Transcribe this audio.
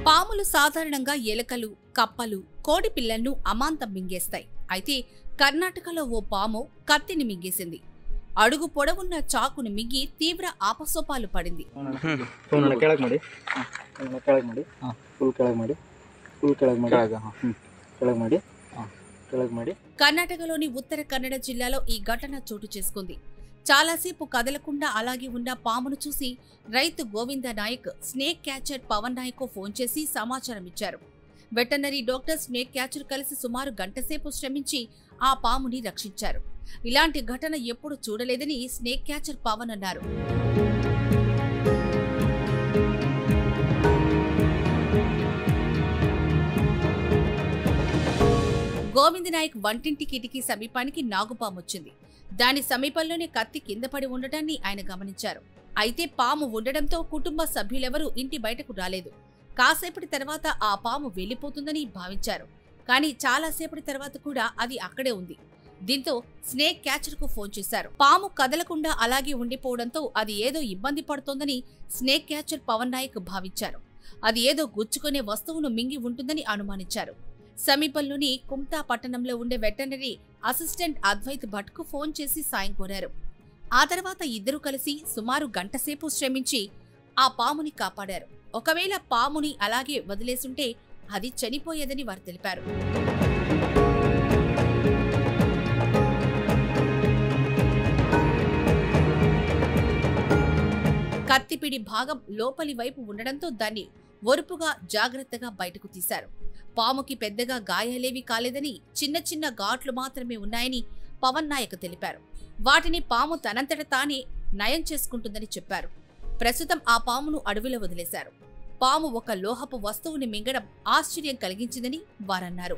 పాములు సాధారణంగా ఎలుకలు, కప్పలు, కోడి పిల్లలను అమాంతం మింగేస్తాయి. అయితే కర్ణాటకలో ఓ పాము కత్తిని మింగేసింది. అడుగు పొడవున్న చాకును మింగి తీవ్ర ఆపసోపాలు పడింది. కర్ణాటకలోని ఉత్తర కన్నడ జిల్లాలో ఈ ఘటన చోటు చేసుకుంది. చాలాసేపు కదలకుండా అలాగే ఉన్న పామును చూసి రైతు Govinda Nayak snake catcher Pavan Nayak phone చేసి సమాచారం ఇచ్చారు. వెటర్నరీ డాక్టర్ స్నేక్ క్యాచర్ కలిసి సుమారు గంటసేపు శ్రమించి ఆ పాముని రక్షించారు. ఇలాంటి ఘటన ఎప్పుడు చూడలేదని స్నేక్ క్యాచర్ పవన్ అన్నారు. గోవింద్ నాయక్ వంటింటి కిటికీ సమీపానికి నాగుపాము వచ్చింది. దాని సమీపంలోనే కత్తి కింద పడి ఉండటాన్ని ఆయన గమనించారు. అయితే పాము ఉండడంతో కుటుంబ సభ్యులెవరూ ఇంటి బయటకు రాలేదు. కాసేపటి తర్వాత ఆ పాము వెళ్లిపోతుందని భావించారు. కానీ చాలాసేపటి తర్వాత కూడా అది అక్కడే ఉంది. దీంతో స్నేక్ క్యాచర్ కు ఫోన్ చేశారు. పాము కదలకుండా అలాగే ఉండిపోవడంతో అది ఏదో ఇబ్బంది పడుతోందని స్నేక్ క్యాచర్ పవన్ నాయక్ భావించారు. అది ఏదో గుచ్చుకునే వస్తువును మింగి ఉంటుందని అనుమానించారు. సమీపంలోని కుమ్తా పట్టణంలో ఉండే వెటర్నరీ అసిస్టెంట్ అద్వైత్ భట్ కు ఫోన్ చేసి సాయం కోరారు. ఆ తర్వాత ఇద్దరు కలిసి సుమారు గంటసేపు శ్రమించి ఆ పాముని కాపాడారు. ఒకవేళ పాముని అలాగే వదిలేసుంటే అది చనిపోయేదని వారు తెలిపారు. కత్తిపిడి భాగం లోపలి వైపు ఉండడంతో దాన్ని ఒరుపుగా జాగ్రత్తగా బయటకు తీశారు. పాముకి పెద్దగా గాయాలేవీ కాలేదని, చిన్న చిన్న ఘాట్లు మాత్రమే ఉన్నాయని పవన్ నాయక్ తెలిపారు. వాటిని పాము తనంతట తానే నయం చేసుకుంటుందని చెప్పారు. ప్రస్తుతం ఆ పామును అడవిలో వదిలేశారు. పాము ఒక లోహపు వస్తువుని మింగడం ఆశ్చర్యం కలిగించిందని వారన్నారు.